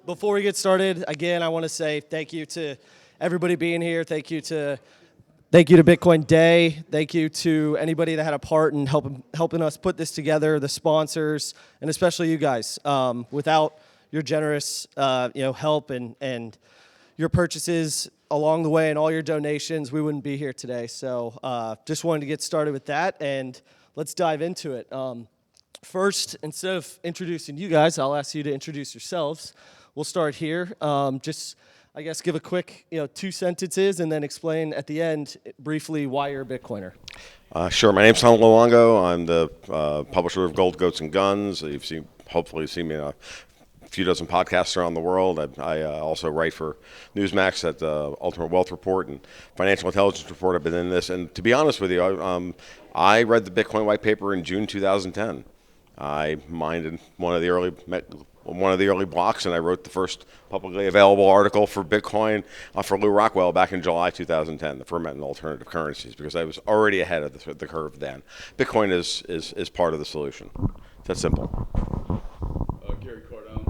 Before we get started, again, I want to say thank you to everybody being here. Thank you to Bitcoin Day. Thank you to anybody that had a part in helping us put this together, the sponsors, and especially you guys. Without your generous help and your purchases along the way and all your donations, we wouldn't be here today. So just wanted to get started with that, and let's dive into it. First, instead of introducing you guys, I'll ask you to introduce yourselves. We'll start here. Just, I guess, give a quick, 2 sentences, and then explain at the end briefly why you're a Bitcoiner. Sure. My name's Tom Lango. I'm the publisher of Gold, Goats, and Guns. You've hopefully seen me in a few dozen podcasts around the world. I also write for Newsmax at the Ultimate Wealth Report and Financial Intelligence Report. I've been in this, and to be honest with you, I read the Bitcoin white paper in June 2010. I mined one of the early blocks, and I wrote the first publicly available article for Bitcoin for Lou Rockwell back in July 2010, the ferment in alternative currencies, because I was already ahead of the curve then. Bitcoin is part of the solution. It's that simple. Gary Cardone.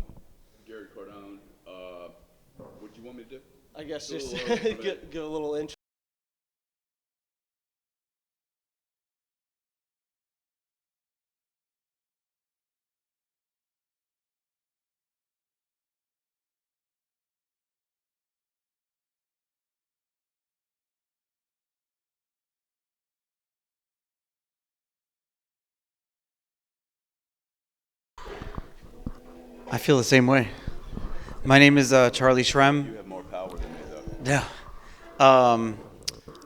What do you want me to do? I guess just give a little intro. I feel the same way. My name is Charlie Shrem. You have more power than me, though. Yeah.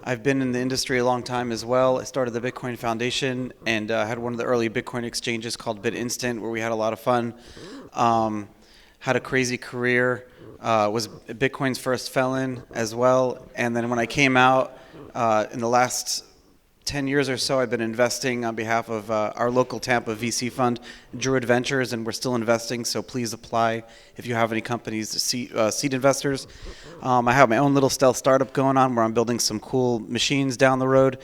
I've been in the industry a long time as well. I started the Bitcoin Foundation and had one of the early Bitcoin exchanges called BitInstant, where we had a lot of fun. Had a crazy career. Was Bitcoin's first felon as well. And then when I came out in the last 10 years or so, I've been investing on behalf of our local Tampa VC fund, Druid Ventures, and we're still investing, so please apply if you have any companies, seed investors. I have my own little stealth startup going on where I'm building some cool machines down the road,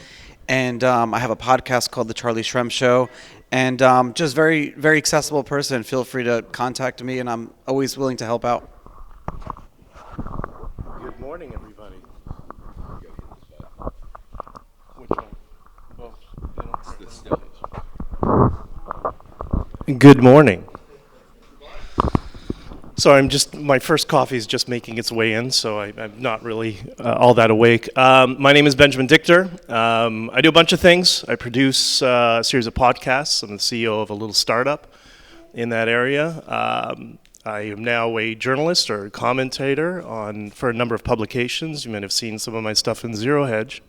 and I have a podcast called The Charlie Shrem Show, and just very, very accessible person. Feel free to contact me, and I'm always willing to help out. Good morning, everybody. Good morning. So my first coffee is just making its way in, so I'm not really all that awake. My name is Benjamin Dar. I do a bunch of things. I produce a series of podcasts. I'm the CEO of a little startup in that area. I am now a journalist or a commentator for a number of publications. You might have seen some of my stuff in Zero Hedge.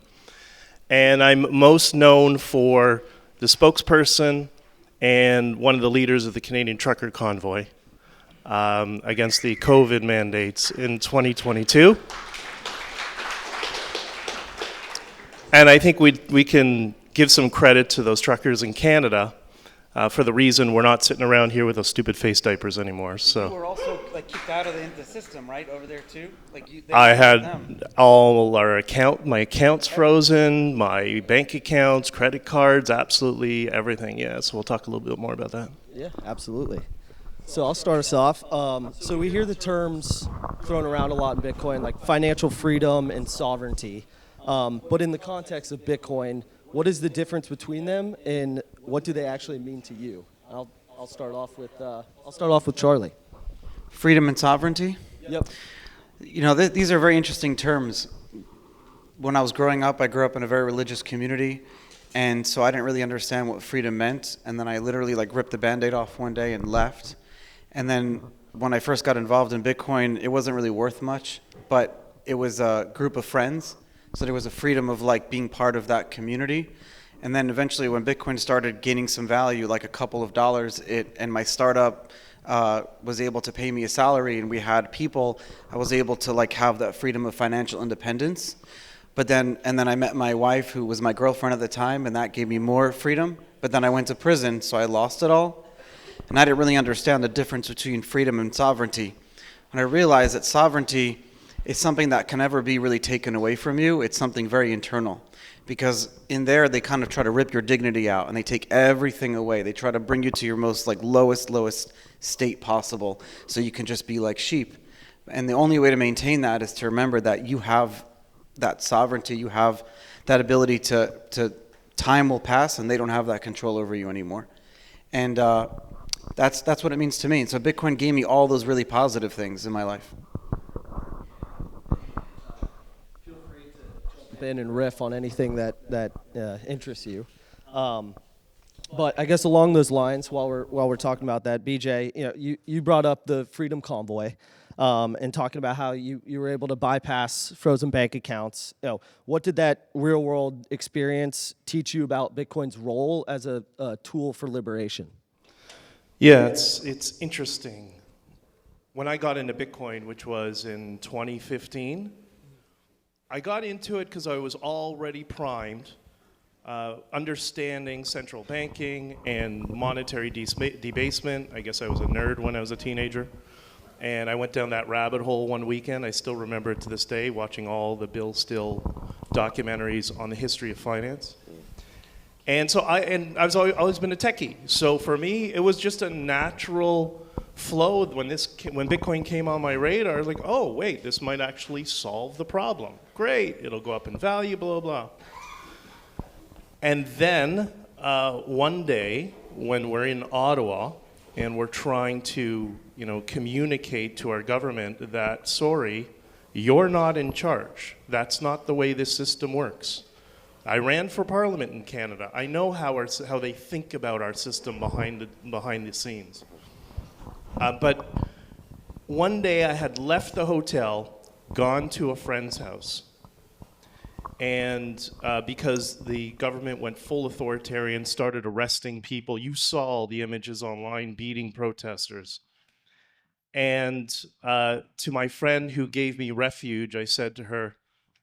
And I'm most known for the spokesperson and one of the leaders of the Canadian Trucker Convoy against the COVID mandates in 2022. And I think we can give some credit to those truckers in Canada for the reason we're not sitting around here with those stupid face diapers anymore. So You were also kicked out of the system, right, over there too? I had all my accounts frozen, my bank accounts, credit cards, absolutely everything. Yeah, so we'll talk a little bit more about that. Yeah, absolutely. So I'll start us off. So we hear the terms thrown around a lot in Bitcoin, like financial freedom and sovereignty. But in the context of Bitcoin, what is the difference between them, and what do they actually mean to you? I'll start off with Charlie. Freedom and sovereignty? Yep. These are very interesting terms. When I was growing up, I grew up in a very religious community, and so I didn't really understand what freedom meant, and then I literally ripped the Band-Aid off one day and left. And then when I first got involved in Bitcoin, it wasn't really worth much, but it was a group of friends, so there was a freedom of being part of that community. And then eventually when Bitcoin started gaining some value, like a couple of dollars, and my startup was able to pay me a salary, and we had people, I was able to have that freedom of financial independence. And then I met my wife, who was my girlfriend at the time, and that gave me more freedom. But then I went to prison, so I lost it all. And I didn't really understand the difference between freedom and sovereignty. And I realized that sovereignty is something that can never be really taken away from you. It's something very internal, because in there they kind of try to rip your dignity out and they take everything away. They try to bring you to your most like lowest state possible, so you can just be like sheep. And the only way to maintain that is to remember that you have that sovereignty, you have that ability to time will pass and they don't have that control over you anymore. And that's what it means to me. And so Bitcoin gave me all those really positive things in my life. Feel free to jump in and riff on anything that interests you. But I guess along those lines, while we're talking about that, BJ, you brought up the Freedom Convoy, and talking about how you were able to bypass frozen bank accounts. What did that real world experience teach you about Bitcoin's role as a tool for liberation? Yeah, it's interesting. When I got into Bitcoin, which was in 2015, I got into it because I was already primed, understanding central banking and monetary debasement. I guess I was a nerd when I was a teenager. And I went down that rabbit hole one weekend. I still remember it to this day, watching all the Bill Still documentaries on the history of finance. And so I've always been a techie. So for me, it was just a natural flow. When Bitcoin came on my radar, I was like, oh, wait, this might actually solve the problem. Great, it'll go up in value, blah, blah. And then one day, when we're in Ottawa, and we're trying to, communicate to our government that, sorry, you're not in charge. That's not the way this system works. I ran for Parliament in Canada. I know how they think about our system behind the scenes. But one day I had left the hotel, gone to a friend's house, and because the government went full authoritarian, started arresting people. You saw all the images online, beating protesters. And to my friend who gave me refuge, I said to her,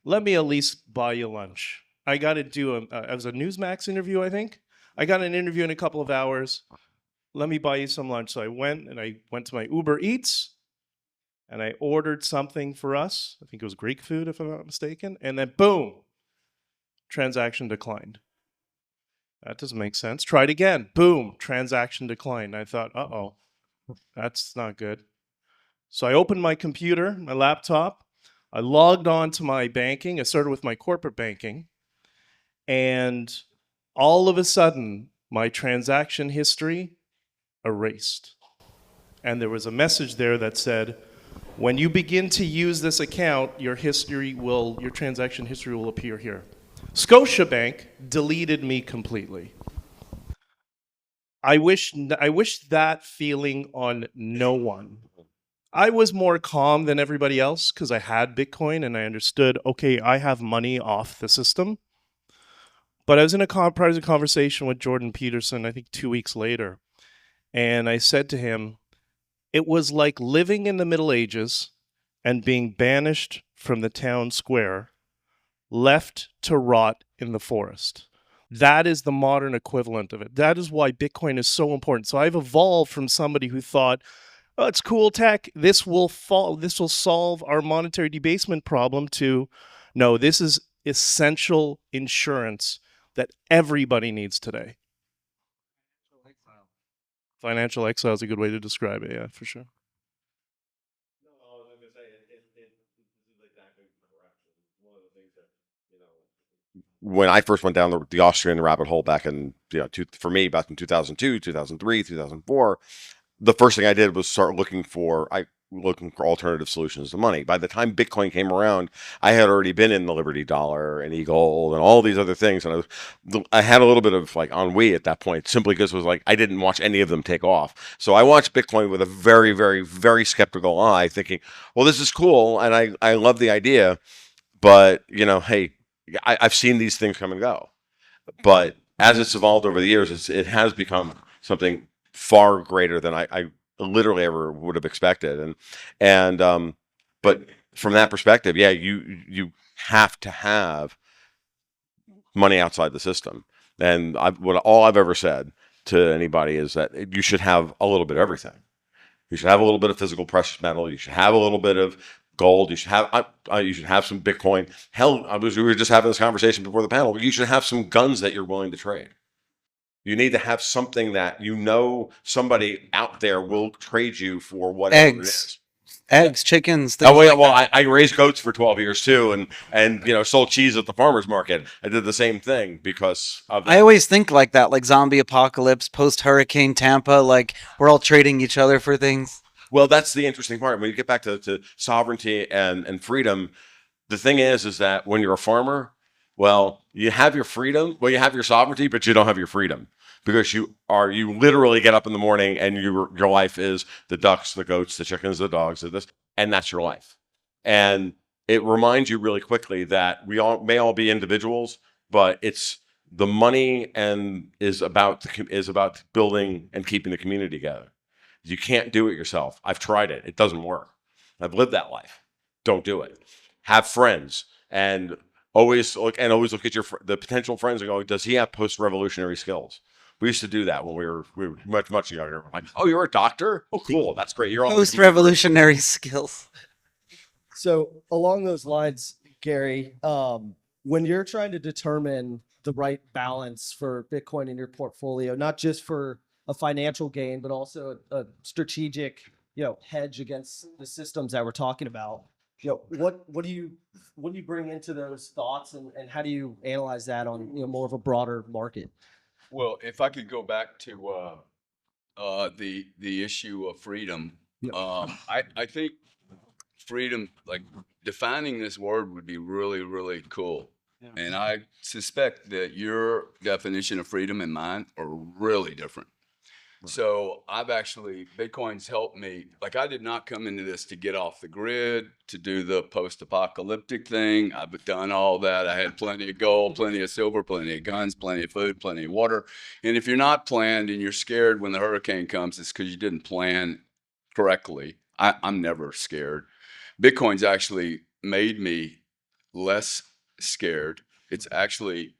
let me at least buy you lunch. I got to do it was a Newsmax interview, I think. I got an interview in a couple of hours. Let me buy you some lunch. So I went to my Uber Eats, and I ordered something for us. I think it was Greek food, if I'm not mistaken. And then, boom, transaction declined. That doesn't make sense. Tried again. Boom, transaction declined. I thought, uh-oh, that's not good. So I opened my computer, my laptop. I logged on to my banking. I started with my corporate banking. And all of a sudden, my transaction history erased. And there was a message there that said, when you begin to use this account, your transaction history will appear here. Scotiabank deleted me completely. I wish that feeling on no one. I was more calm than everybody else because I had Bitcoin and I understood, okay, I have money off the system. But I was in a private conversation with Jordan Peterson, I think 2 weeks later, and I said to him, it was like living in the Middle Ages and being banished from the town square, left to rot in the forest. That is the modern equivalent of it. That is why Bitcoin is so important. So I've evolved from somebody who thought, oh, it's cool tech, this will solve our monetary debasement problem, to, no, this is essential insurance that everybody needs today. Financial exile is a good way to describe it, yeah, for sure. When I first went down the Austrian rabbit hole back in, for me, back in 2002, 2003, 2004, the first thing I did was start looking for alternative solutions to money. By the time Bitcoin came around, I had already been in the Liberty Dollar and eGold and all these other things, and I had a little bit of like ennui at that point, simply because it was like I didn't watch any of them take off. So I watched Bitcoin with a very, very, very skeptical eye, thinking, well, this is cool, and I love the idea, but hey, I've seen these things come and go. But as it's evolved over the years, it has become something far greater than I literally ever would have expected. But from that perspective, yeah, you have to have money outside the system. And all I've ever said to anybody is that you should have a little bit of everything. You should have a little bit of physical precious metal. You should have a little bit of gold. You should have some Bitcoin. Hell, we were just having this conversation before the panel. You should have some guns that you're willing to trade. You need to have something that somebody out there will trade you for whatever it is. Eggs, chickens. Oh well, I raised goats for 12 years too, and sold cheese at the farmers market. I did the same thing because of I always think like that, like zombie apocalypse, post Hurricane Tampa, like we're all trading each other for things. Well, that's the interesting part. When you get back to sovereignty and freedom, the thing is that when you're a farmer, well, you have your freedom, well, you have your sovereignty, but you don't have your freedom because you literally get up in the morning and your life is the ducks, the goats, the chickens, the dogs, and that's your life. And it reminds you really quickly that we may all be individuals, but it's the money and is about building and keeping the community together. You can't do it yourself. I've tried it. It doesn't work. I've lived that life. Don't do it. Have friends and always look at the potential friends and go, does he have post-revolutionary skills? We used to do that when we were much, much younger. Like, oh, you're a doctor? Oh, cool. That's great. You're Post-revolutionary skills. So along those lines, Gary, when you're trying to determine the right balance for Bitcoin in your portfolio, not just for a financial gain, but also a strategic, hedge against the systems that we're talking about, what do you bring into those thoughts, and how do you analyze that on more of a broader market? Well, if I could go back to the issue of freedom, I think freedom, like defining this word, would be really, really cool. Yeah. And I suspect that your definition of freedom and mine are really different. Right. So Bitcoin's helped me. Like, I did not come into this to get off the grid, to do the post-apocalyptic thing. I've done all that. I had plenty of gold, plenty of silver, plenty of guns, plenty of food, plenty of water. And if you're not planned and you're scared when the hurricane comes, it's because you didn't plan correctly. I'm never scared. Bitcoin's actually made me less scared. It's actually,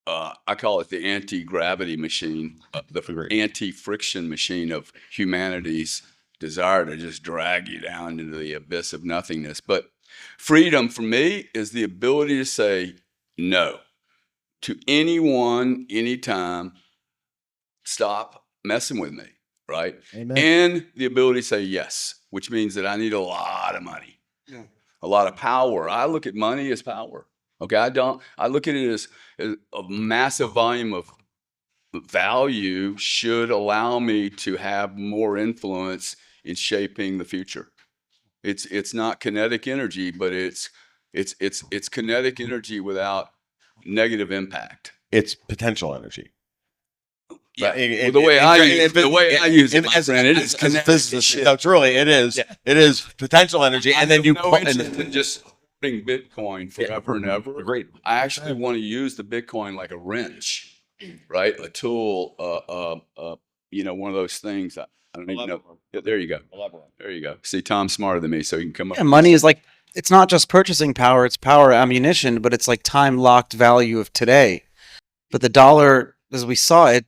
I call it the anti-gravity machine, the anti-friction machine of humanity's desire to just drag you down into the abyss of nothingness. But freedom for me is the ability to say no to anyone, anytime. Stop messing with me, right? Amen. And the ability to say yes, which means that I need a lot of money, a lot of power. I look at money as power. Okay, I look at it as a massive volume of value should allow me to have more influence in shaping the future. It's not kinetic energy, but it's kinetic energy without negative impact. It's potential energy. Yeah, the way I use it, my friend, it is kinetic. No, truly, it is. Yeah. It is potential energy, and then you just Bitcoin forever and ever. Agreed. I actually want to use the Bitcoin like a wrench, right? A tool, one of those things. I don't even know. Yeah, there you go. There you go. See, Tom's smarter than me, so he can come up. Yeah, money is like, it's not just purchasing power, it's power ammunition, but it's like time-locked value of today. But the dollar, as we saw it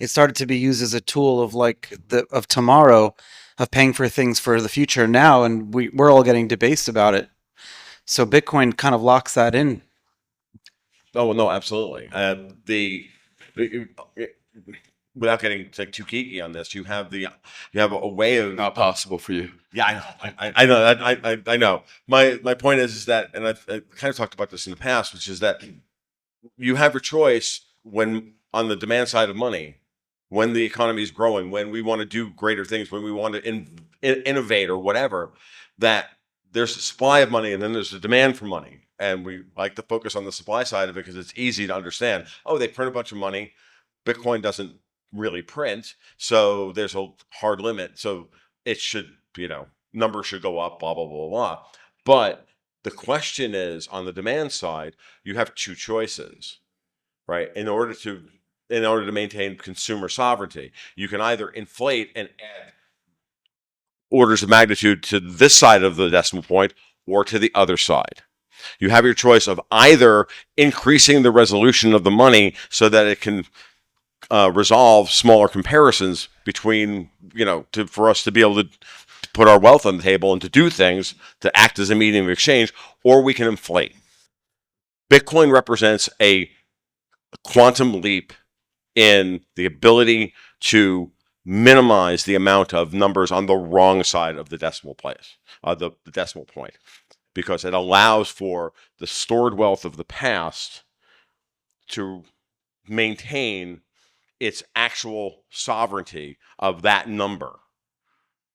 started to be used as a tool of tomorrow, of paying for things for the future now, and we're all getting debased about it. So Bitcoin kind of locks that in. Oh no, absolutely. Without getting too geeky on this, you have a way of not possible for you. Yeah, I know. I know. My point is that, and I've kind of talked about this in the past, which is that you have your choice when on the demand side of money, when the economy is growing, when we want to do greater things, when we want to innovate or whatever, that there's a supply of money and then there's a demand for money. And we like to focus on the supply side of it because it's easy to understand. Oh, they print a bunch of money. Bitcoin doesn't really print. So there's a hard limit. So it should, numbers should go up, blah, blah, blah, blah. But the question is, on the demand side, you have two choices, right? In order to maintain consumer sovereignty, you can either inflate and add orders of magnitude to this side of the decimal point or to the other side. You have your choice of either increasing the resolution of the money so that it can resolve smaller comparisons between, for us to be able put our wealth on the table and to do things to act as a medium of exchange, or we can inflate. Bitcoin represents a quantum leap in the ability to minimize the amount of numbers on the wrong side of the decimal place, the decimal point, because it allows for the stored wealth of the past to maintain its actual sovereignty of that number,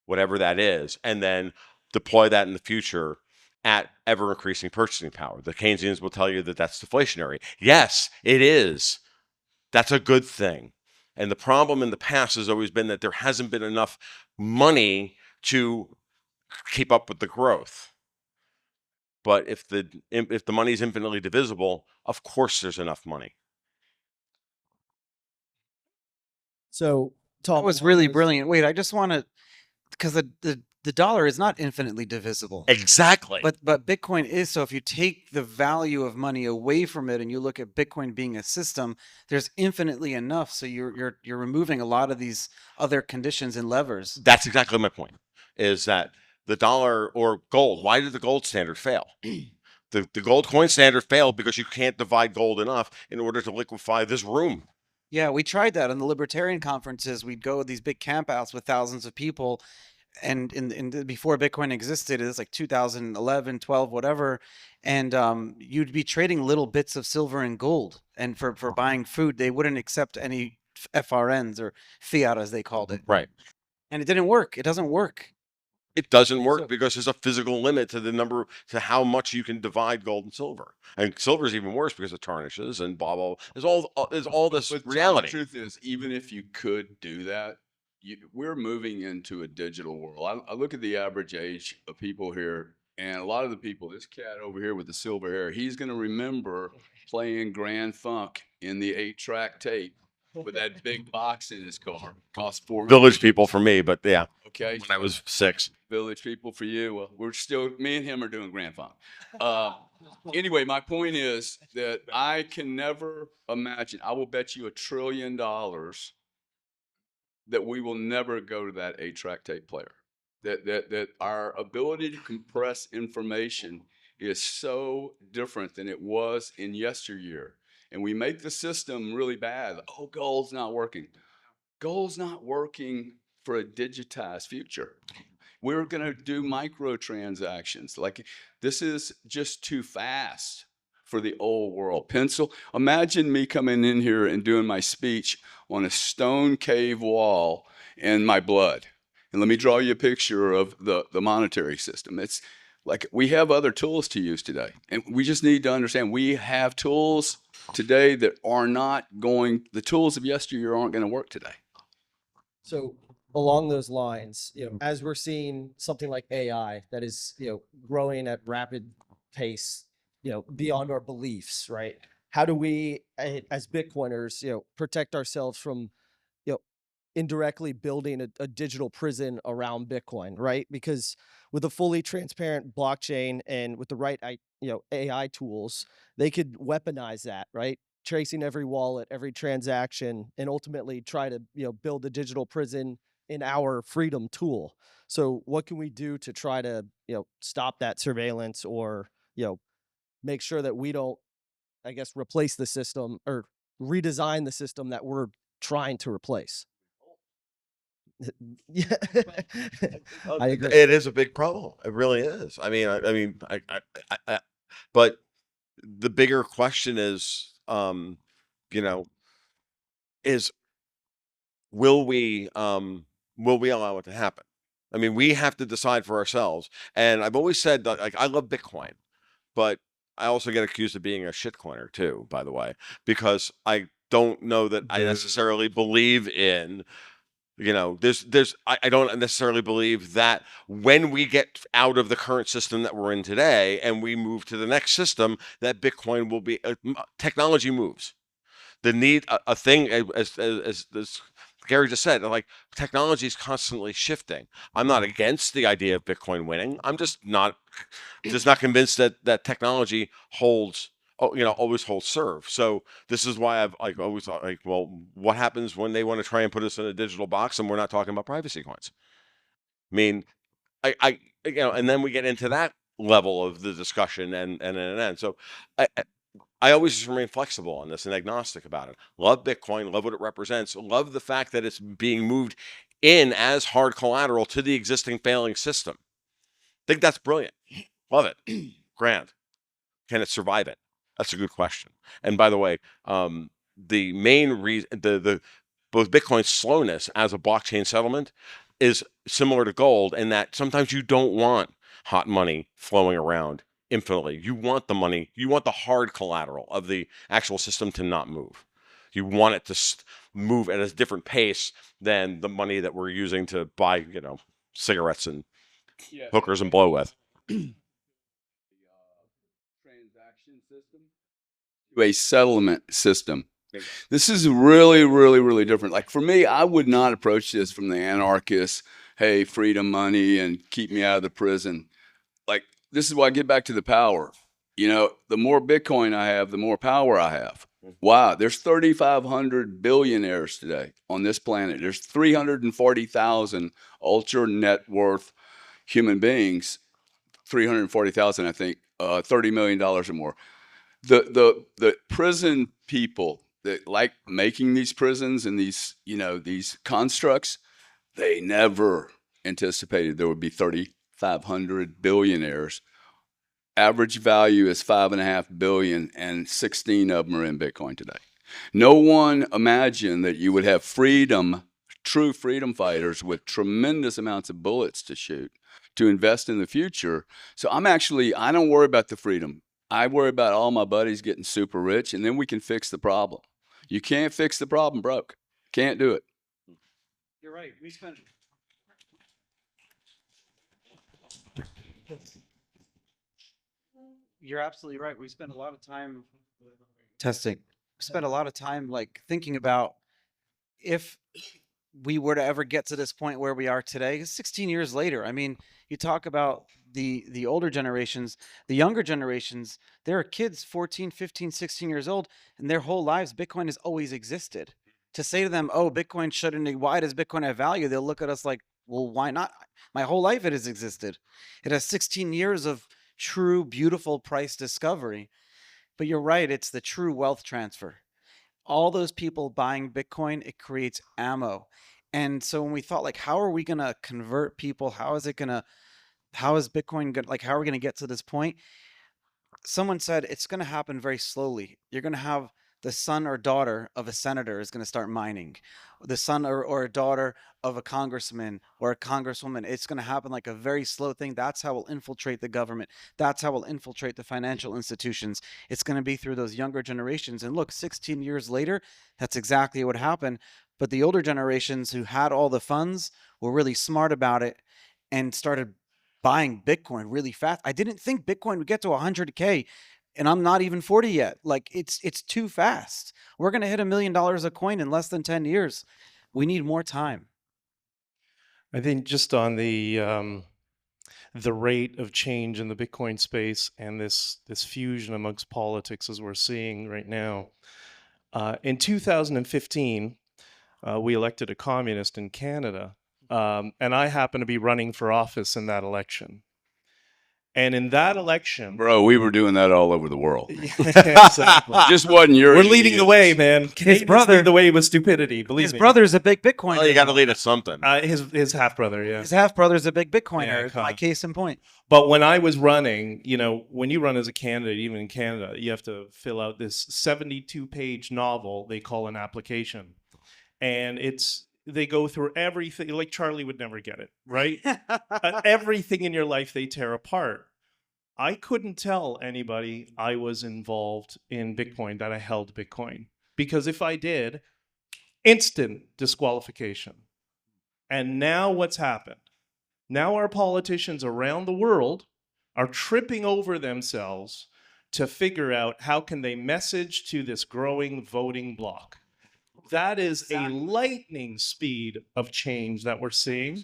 whatever that is, and then deploy that in the future at ever increasing purchasing power. The Keynesians will tell you that that's deflationary. Yes, it is. That's a good thing. And the problem in the past has always been that there hasn't been enough money to keep up with the growth. But if the money is infinitely divisible, of course there's enough money. So, Tom, That was really brilliant. Wait, I just want to, because the dollar is not infinitely divisible. Exactly. But Bitcoin is. So if you take the value of money away from it and you look at Bitcoin being a system, there's infinitely enough. So you're removing a lot of these other conditions and levers. That's exactly my point. Is that the dollar or gold? Why did the gold standard fail? The gold coin standard failed because you can't divide gold enough in order to liquefy this room. Yeah, we tried that on the libertarian conferences. We'd go to these big campouts with thousands of people, and before Bitcoin existed, it's like 2011, 12, whatever, and you'd be trading little bits of silver and gold, and for buying food, they wouldn't accept any FRNs or fiat as they called it, Right. and it didn't work. It doesn't work. It doesn't work because there's a physical limit to the number to how much you can divide gold and silver. And silver is even worse because it tarnishes and blah blah. There's all this But reality. the truth is, even if you could do that, we're moving into a digital world. I look at the average age of people here, and a lot of the people, this cat over here with the silver hair, he's going to remember playing Grand Funk in the 8-track tape with that big box in his car. Cost $4. Village people for me, but yeah, Okay. when I was 6. Village people for you. Well, we're still, me and him are doing Grand Funk. Anyway, my point is that I can never imagine, I will bet you $1 trillion that we will never go to that 8-track tape player. That our ability to compress information is so different than it was in yesteryear. And we make the system really bad. Oh, gold's not working. Gold's not working for a digitized future. We're going to do microtransactions. Like, this is just too fast for the old world. Pencil. Imagine me coming in here and doing my speech on a stone cave wall in my blood. And let me draw you a picture of the monetary system. It's like we have other tools to use today. And we just need to understand we have tools today that are not going, the tools of yesteryear aren't going to work today. So along those lines, as we're seeing something like AI that is, growing at rapid pace, beyond our beliefs, right? How do we, as Bitcoiners, protect ourselves from, indirectly building a digital prison around Bitcoin, right? Because with a fully transparent blockchain and with the right, AI tools, they could weaponize that, right? Tracing every wallet, every transaction, and ultimately try to, build a digital prison in our freedom tool. So what can we do to try to, stop that surveillance or, make sure that we don't, I guess, replace the system or redesign the system that we're trying to replace? Yeah, I agree. It is a big problem. It really is. But the bigger question is, is will we allow it to happen? I mean, we have to decide for ourselves. And I've always said that, like, I love Bitcoin, but I also get accused of being a shitcoiner too, by the way, because I don't know that I necessarily believe in, I don't necessarily believe that when we get out of the current system that we're in today and we move to the next system, that Bitcoin will be, technology moves. The need, a thing, as Gary just said, like, technology is constantly shifting. I'm not against the idea of Bitcoin winning. I'm just not convinced that technology holds, always holds serve. So this is why I've always thought, like, well, what happens when they want to try and put us in a digital box and we're not talking about privacy coins? I mean, and then we get into that level of the discussion and. So I always just remain flexible on this and agnostic about it. Love Bitcoin, love what it represents, love the fact that it's being moved in as hard collateral to the existing failing system. Think that's brilliant. Love it. Grand. Can it survive it? That's a good question. And by the way, the main reason, the both Bitcoin's slowness as a blockchain settlement is similar to gold in that sometimes you don't want hot money flowing around infinitely. You want the money, you want the hard collateral of the actual system to not move. You want it to move at a different pace than the money that we're using to buy, cigarettes and hookers and blow with. Transaction system to a settlement system. This is really, really, really different. Like for me, I would not approach this from the anarchist, hey, freedom money and keep me out of the prison. Like this is why I get back to the power. The more Bitcoin I have, the more power I have. Wow, there's 3,500 billionaires today on this planet. There's 340,000 ultra net worth human beings. 340,000, I think, $30 million or more. The prison people that like making these prisons and these constructs, they never anticipated there would be 3,500 billionaires. Average value is $5.5 billion, and 16 of them are in Bitcoin today. No one imagined that you would have freedom, true freedom fighters with tremendous amounts of bullets to shoot, to invest in the future. So I don't worry about the freedom. I worry about all my buddies getting super rich, and then we can fix the problem. You can't fix the problem broke. Can't do it. You're right. We spent. You're absolutely right. We spend a lot of time testing. We spend a lot of time like thinking about if we were to ever get to this point where we are today, 16 years later. I mean, you talk about the older generations, the younger generations, there are kids 14, 15, 16 years old, and their whole lives Bitcoin has always existed. To say to them, oh, Bitcoin shouldn't, why does Bitcoin have value? They'll look at us like, well, why not? My whole life it has existed. It has 16 years of true, beautiful price discovery. But you're right, it's the true wealth transfer. All those people buying Bitcoin, it creates ammo. And so when we thought like, how are we going to convert people? How is Bitcoin going to, like, how are we going to get to this point? Someone said it's going to happen very slowly. You're going to have the son or daughter of a senator is going to start mining. The son or a daughter of a congressman or a congresswoman. It's going to happen like a very slow thing. That's how we'll infiltrate the government. That's how we'll infiltrate the financial institutions. It's going to be through those younger generations. And look, 16 years later, that's exactly what happened. But the older generations who had all the funds were really smart about it and started buying Bitcoin really fast. I didn't think Bitcoin would get to 100K, and I'm not even 40 yet. Like it's too fast. We're going to hit $1 million a coin in less than 10 years. We need more time. I think just on the rate of change in the Bitcoin space and this fusion amongst politics as we're seeing right now. In 2015, we elected a communist in Canada, and I happen to be running for office in that election. And in that election, Bro, we were doing that all over the world. exactly. Just wasn't yours. We're leading the way, man. Canadians brother- lead the way with stupidity. Believe His me. brother's a big Bitcoiner. Well, you got to lead us something. His half brother, yeah. His half brother's a big Yeah, Bitcoiner. My case in point. But when I was running, when you run as a candidate, even in Canada, you have to fill out this 72-page novel they call an application. And they go through everything, like Charlie would never get it, right? Everything in your life they tear apart. I couldn't tell anybody I was involved in Bitcoin, that I held Bitcoin. Because if I did, instant disqualification. And now what's happened? Now our politicians around the world are tripping over themselves to figure out how can they message to this growing voting bloc. That is a lightning speed of change that we're seeing.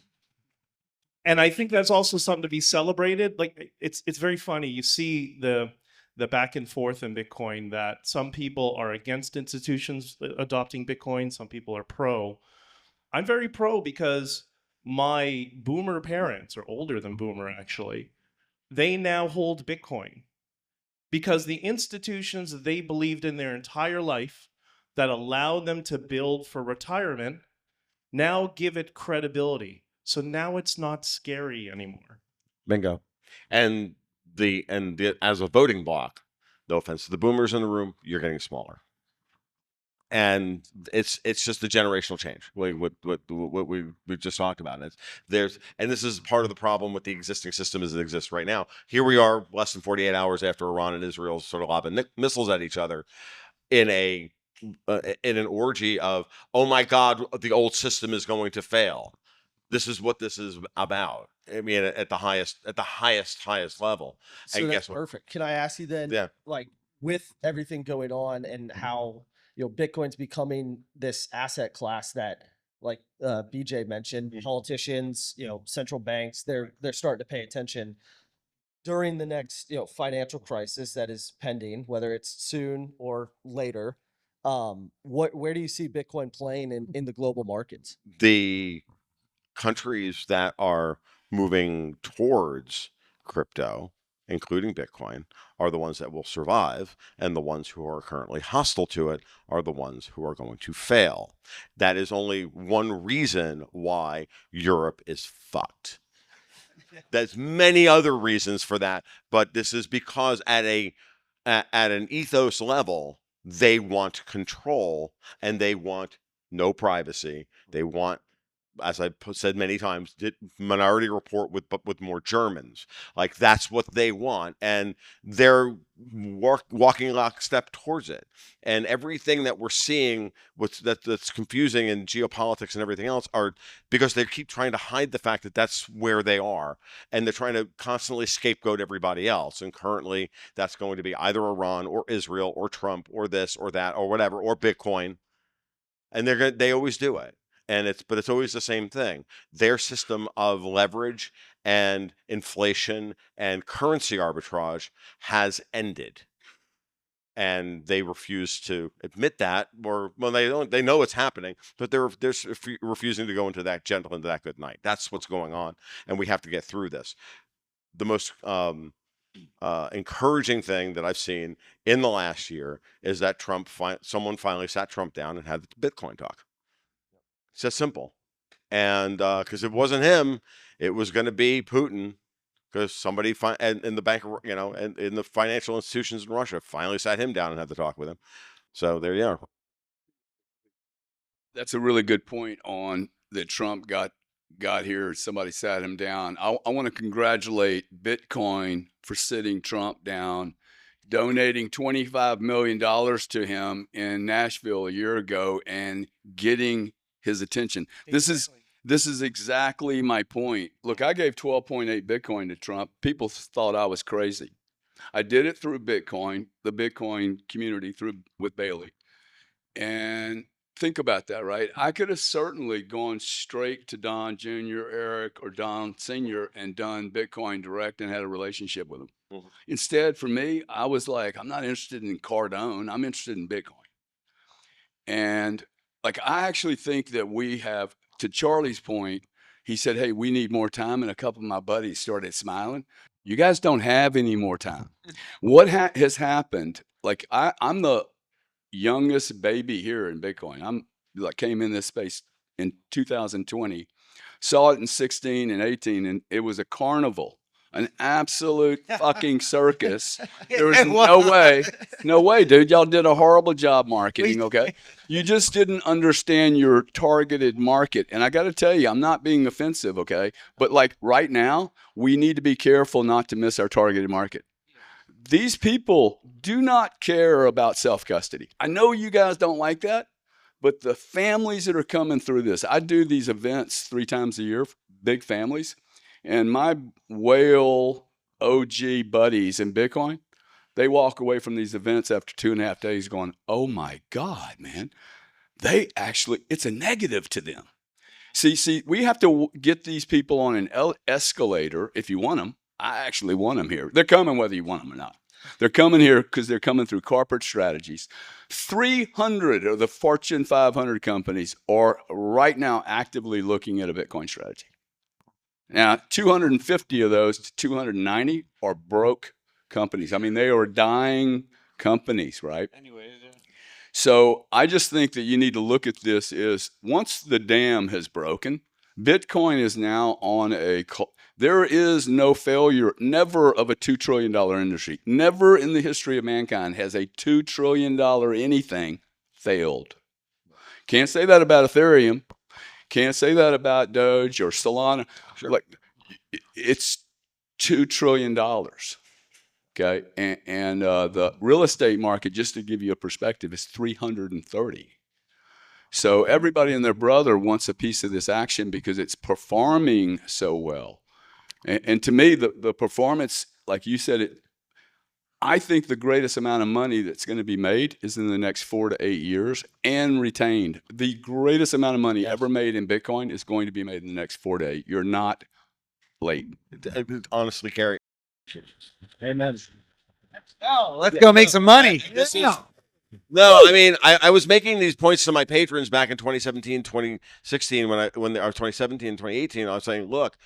And I think that's also something to be celebrated. Like it's very funny. You see the back and forth in Bitcoin that some people are against institutions adopting Bitcoin. Some people are pro. I'm very pro because my boomer parents, or older than boomer actually, they now hold Bitcoin because the institutions that they believed in their entire life that allowed them to build for retirement now give it credibility. So now it's not scary anymore. Bingo. And as a voting bloc, no offense to the boomers in the room, you're getting smaller. And it's just a generational change. What we just talked about. And this is part of the problem with the existing system as it exists right now. Here we are, less than 48 hours after Iran and Israel sort of lobbing missiles at each other, in an orgy of, oh my God, the old system is going to fail. This is what this is about. I mean, at the highest level. So And that's guess what? perfect. Can I ask you then, Yeah. like with everything going on and how Bitcoin's becoming this asset class that, like BJ mentioned, politicians, central banks, they're starting to pay attention during the next financial crisis that is pending, whether it's soon or later. Where do you see Bitcoin playing in the global markets? The countries that are moving towards crypto, including Bitcoin, are the ones that will survive, and the ones who are currently hostile to it are the ones who are going to fail. That is only one reason why Europe is fucked. There's many other reasons for that, but this is because at an ethos level, they want control and they want no privacy. They want, as I've said many times, Minority Report with more Germans. Like, that's what they want, and they're walking lockstep towards it. And everything that we're seeing, that's confusing in geopolitics and everything else, are because they keep trying to hide the fact that that's where they are, and they're trying to constantly scapegoat everybody else. And currently, that's going to be either Iran or Israel or Trump or this or that or whatever, or Bitcoin, and they always do it. But it's always the same thing. Their system of leverage and inflation and currency arbitrage has ended, and they refuse to admit that, or they know it's happening, but they're refusing to go into that good night. That's what's going on, and we have to get through this. The most encouraging thing that I've seen in the last year is that someone finally sat Trump down and had the Bitcoin talk. It's just simple. And because it wasn't him, it was going to be Putin, because somebody in the bank, and in the financial institutions in Russia finally sat him down and had the talk with him. So there you are. That's a really good point on that Trump got here. Somebody sat him down. I want to congratulate Bitcoin for sitting Trump down, donating $25 million to him in Nashville a year ago and getting his attention. Exactly. This is exactly my point. Look, I gave 12.8 Bitcoin to Trump. People thought I was crazy. I did it through Bitcoin, the Bitcoin community, with Bailey. And think about that, right? I could have certainly gone straight to Don Jr., Eric, or Don Sr. and done Bitcoin direct and had a relationship with them. Mm-hmm. Instead, for me, I was like, I'm not interested in Cardone. I'm interested in Bitcoin. And like, I actually think that we have, to Charlie's point, he said, hey, we need more time. And a couple of my buddies started smiling. You guys don't have any more time. What has happened? Like, I'm the youngest baby here in Bitcoin. Came in this space in 2020, saw it in 16 and 18, and it was a carnival, an absolute fucking circus. There was no way, dude. Y'all did a horrible job marketing, okay? You just didn't understand your targeted market. And I got to tell you, I'm not being offensive, okay? But like right now, we need to be careful not to miss our targeted market. These people do not care about self-custody. I know you guys don't like that, but the families that are coming through this, I do these events 3 times a year, big families, and my whale OG buddies in Bitcoin, they walk away from these events after 2.5 days going, oh my God, man, it's a negative to them. See, we have to get these people on an escalator if you want them. I actually want them here. They're coming whether you want them or not. They're coming here because they're coming through corporate strategies. 300 of the Fortune 500 companies are right now actively looking at a Bitcoin strategy. Now, 250 of those to 290 are broke companies. I mean, they are dying companies, right? So I just think that you need to look at this is once the dam has broken, Bitcoin is now on there is no failure, never of a $2 trillion industry. Never in the history of mankind has a $2 trillion anything failed. Can't say that about Ethereum. Can't say that about Doge or Solana. Sure. Like, it's $2 trillion. Okay. And the real estate market, just to give you a perspective, is 330. So everybody and their brother wants a piece of this action because it's performing so well. And to me, the performance, like you said, I think the greatest amount of money that's going to be made is in the next 4 to 8 years and retained. The greatest amount of money ever made in Bitcoin is going to be made in the next 4 to 8. You're not late. Honestly, Gary. Amen. Oh, let's go make some money. No, I mean, I was making these points to my patrons back in 2017, 2016, or 2017, 2018. I was saying, look,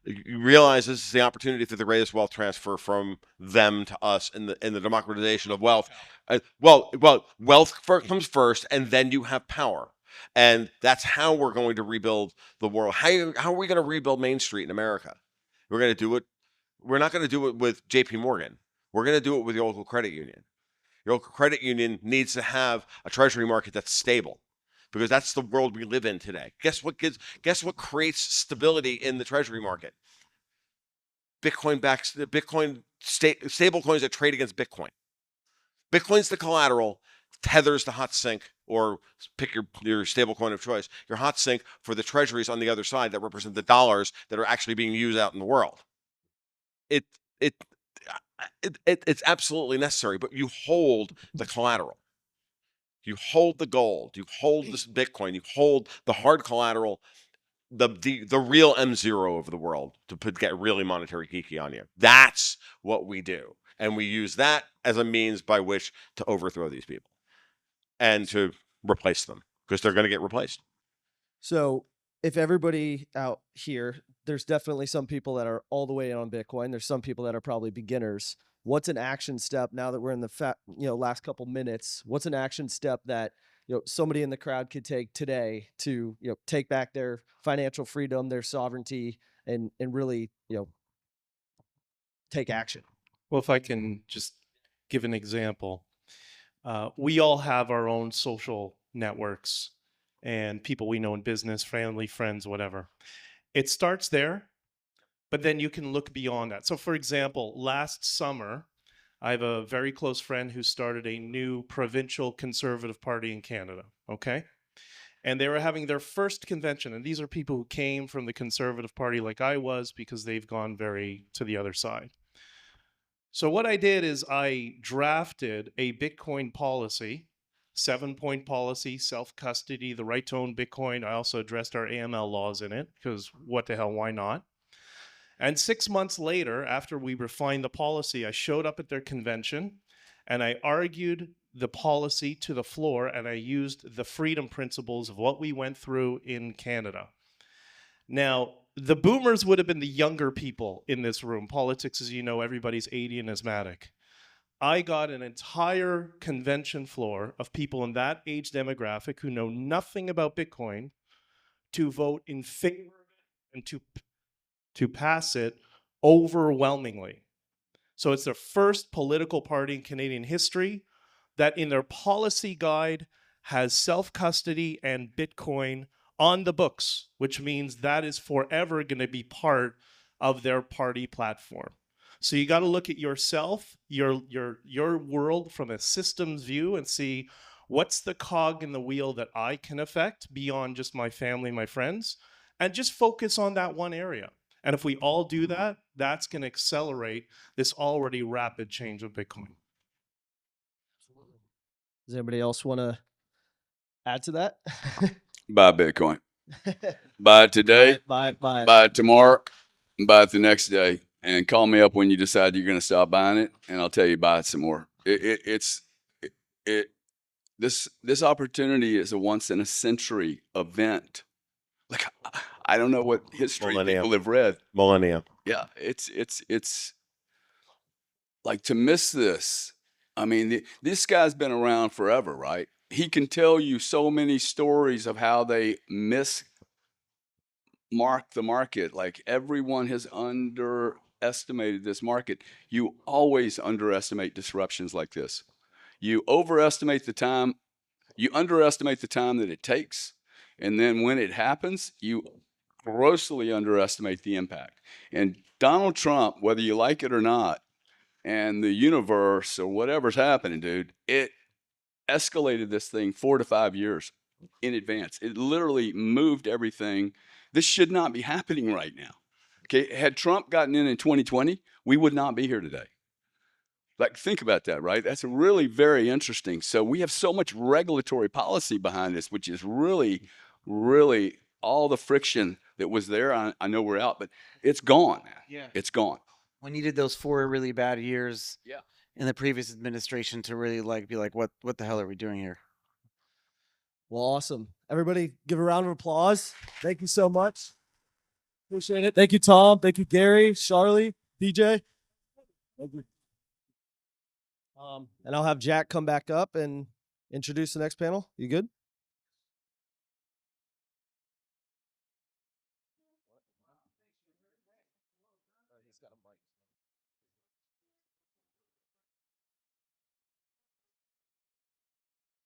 you realize this is the opportunity for the greatest wealth transfer from them to us in the democratization of wealth. Wealth comes first, and then you have power. And that's how we're going to rebuild the world. How are we going to rebuild Main Street in America? We're going to do it. We're not going to do it with J.P. Morgan. We're going to do it with the local credit union. Your local credit union needs to have a treasury market that's stable, because that's the world we live in today. Guess what creates stability in the treasury market? Stable coins that trade against Bitcoin. Bitcoin's the collateral, Tether's the hot sink, or pick your stable coin of choice, your hot sink for the treasuries on the other side that represent the dollars that are actually being used out in the world. It's absolutely necessary, but you hold the collateral. You hold the gold. You hold this Bitcoin. You hold the hard collateral, the real M0 of the world, to get really monetary geeky on you. That's what we do. And we use that as a means by which to overthrow these people and to replace them, because they're going to get replaced. So if everybody out here, there's definitely some people that are all the way in on Bitcoin. There's some people that are probably beginners. What's an action step now that we're in the last couple minutes? What's an action step that somebody in the crowd could take today to take back their financial freedom, their sovereignty, and really take action? Well, if I can just give an example, we all have our own social networks and people we know in business, family, friends, whatever. It starts there, but then you can look beyond that. So for example, last summer, I have a very close friend who started a new provincial conservative party in Canada, okay? And they were having their first convention, and these are people who came from the conservative party like I was, because they've gone very to the other side. So what I did is I drafted a Bitcoin policy, 7-point policy, self-custody, the right to own Bitcoin. I also addressed our AML laws in it, because what the hell, why not? And 6 months later, after we refined the policy, I showed up at their convention and I argued the policy to the floor, and I used the freedom principles of what we went through in Canada. Now, the boomers would have been the younger people in this room. Politics, as you know, everybody's 80 and asthmatic. I got an entire convention floor of people in that age demographic who know nothing about Bitcoin to vote in favor and to pass it overwhelmingly. So it's the first political party in Canadian history that in their policy guide has self-custody and Bitcoin on the books, which means that is forever going to be part of their party platform. So you got to look at yourself, your world from a systems view, and see what's the cog in the wheel that I can affect beyond just my family, my friends, and just focus on that one area. And if we all do that, that's going to accelerate this already rapid change of Bitcoin. Does anybody else want to add to that? Buy Bitcoin. Buy it today. Buy Buy it tomorrow. Buy it the next day. And call me up when you decide you're going to stop buying it, and I'll tell you buy it some more. This opportunity is a once in a century event. Like I don't know what history Millennium. people have read. Millennium. Yeah, it's like to miss this. I mean, this guy's been around forever, right? He can tell you so many stories of how they mismark the market. Like everyone has underestimated this market. You always underestimate disruptions like this. You overestimate the time, you underestimate the time that it takes, and then when it happens, you grossly underestimate the impact. And Donald Trump, whether you like it or not, and the universe or whatever's happening, dude, it escalated this thing 4 to 5 years in advance. It literally moved everything. This should not be happening right now. Okay, had Trump gotten in 2020, we would not be here today. Like, think about that, right? That's really very interesting. So we have so much regulatory policy behind this, which is really, really all the friction that was there. I know we're out, but it's gone, man. Yeah. It's gone. We needed those 4 really bad years Yeah. in the previous administration to really be like, what the hell are we doing here? Well, awesome. Everybody give a round of applause. Thank you so much. Appreciate it. Thank you, Tom. Thank you, Gary, Charlie, DJ. Thank you. And I'll have Jack come back up and introduce the next panel. You good? He's got a mic.